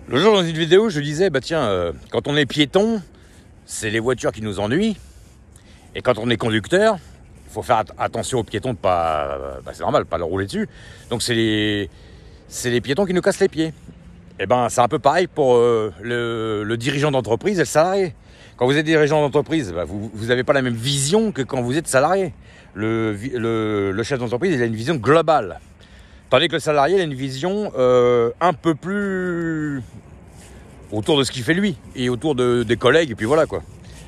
Le jour dans une vidéo, je disais, bah tiens, quand on est piéton, c'est les voitures qui nous ennuient. Et quand on est conducteur, il faut faire attention aux piétons de pas, c'est normal, pas leur rouler dessus. Donc c'est les piétons qui nous cassent les pieds. Et ben c'est un peu pareil pour le dirigeant d'entreprise et le salarié. Quand vous êtes dirigeant d'entreprise, bah, vous n'avez pas la même vision que quand vous êtes salarié. Le chef d'entreprise, il a une vision globale. Tandis que le salarié, il a une vision un peu plus autour de ce qu'il fait lui et autour des collègues, et puis voilà quoi.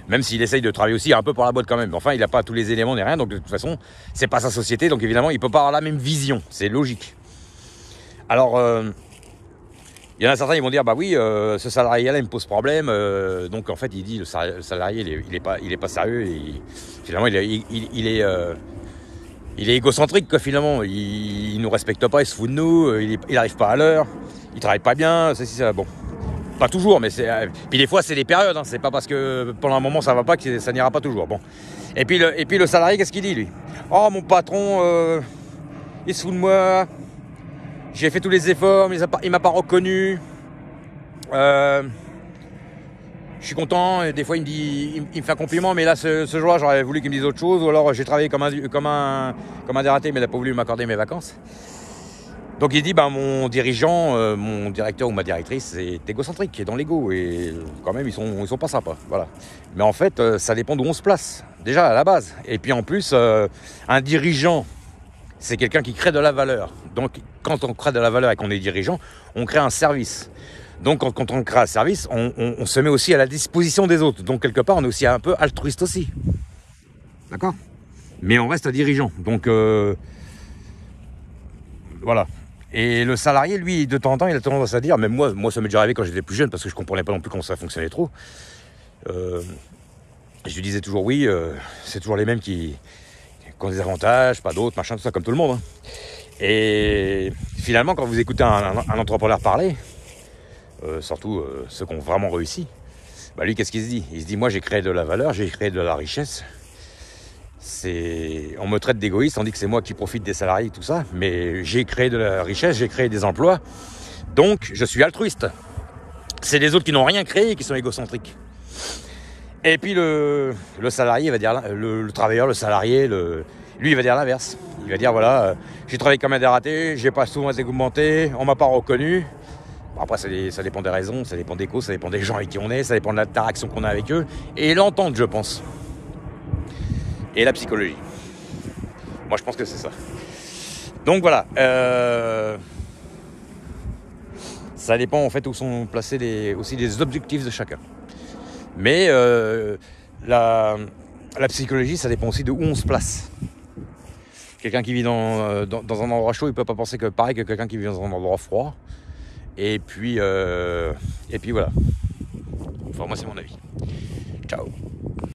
Même s'il essaye de travailler aussi un peu pour la boîte quand même. Enfin, il n'a pas tous les éléments ni rien, donc de toute façon, c'est pas sa société, donc évidemment, il peut pas avoir la même vision. C'est logique. Alors, il y en a certains, ils vont dire, bah oui, ce salarié-là, il me pose problème. Donc en fait, il dit, le salarié, il est pas sérieux. Et finalement, il est égocentrique, quoi, finalement. Il nous respecte pas, il se fout de nous, il arrive pas à l'heure, il travaille pas bien, ça. Bon, pas toujours, mais c'est. Puis des fois, c'est des périodes, hein, c'est pas parce que pendant un moment ça va pas que ça n'ira pas toujours. Bon. Et puis le salarié, qu'est-ce qu'il dit, lui? Oh, mon patron, il se fout de moi, j'ai fait tous les efforts, mais il m'a pas reconnu. Je suis content, et des fois il me fait un compliment, mais là ce jour-là j'aurais voulu qu'il me dise autre chose, ou alors j'ai travaillé comme un dératé, mais il n'a pas voulu m'accorder mes vacances. Donc il dit, mon dirigeant, mon directeur ou ma directrice est égocentrique, est dans l'ego, et quand même ils sont pas sympas, voilà. Mais en fait, ça dépend d'où on se place, déjà à la base. Et puis en plus, un dirigeant, c'est quelqu'un qui crée de la valeur. Donc quand on crée de la valeur et qu'on est dirigeant, on crée un service. Donc quand on crée un service, on se met aussi à la disposition des autres. Donc quelque part, on est aussi un peu altruiste aussi. D'accord ? Mais on reste un dirigeant. Donc voilà. Et le salarié, lui, de temps en temps, il a tendance à dire, même moi ça m'est déjà arrivé quand j'étais plus jeune, parce que je comprenais pas non plus comment ça fonctionnait trop. Je lui disais toujours oui, c'est toujours les mêmes qui ont des avantages, pas d'autres, machin, tout ça, comme tout le monde. Hein. Et finalement, quand vous écoutez un entrepreneur parler, surtout ceux qui ont vraiment réussi, lui, qu'est-ce qu'il se dit ? Il se dit, moi, j'ai créé de la valeur, j'ai créé de la richesse. On me traite d'égoïste, on dit que c'est moi qui profite des salariés, tout ça, mais j'ai créé de la richesse, j'ai créé des emplois, donc je suis altruiste. C'est les autres qui n'ont rien créé et qui sont égocentriques. Et puis le salarié va dire, le travailleur, le salarié, lui il va dire l'inverse. Il va dire voilà, j'ai travaillé comme un dératé, j'ai pas souvent été augmenté, on m'a pas reconnu. Bon, après ça dépend des raisons, ça dépend des causes, ça dépend des gens avec qui on est, ça dépend de l'interaction qu'on a avec eux et l'entente, je pense. Et la psychologie. Moi je pense que c'est ça. Donc voilà. Ça dépend en fait où sont placés aussi les objectifs de chacun. Mais la psychologie, ça dépend aussi de où on se place. Quelqu'un qui vit dans un endroit chaud, il peut pas penser que pareil que quelqu'un qui vit dans un endroit froid. Et puis voilà. Enfin moi c'est mon avis. Ciao.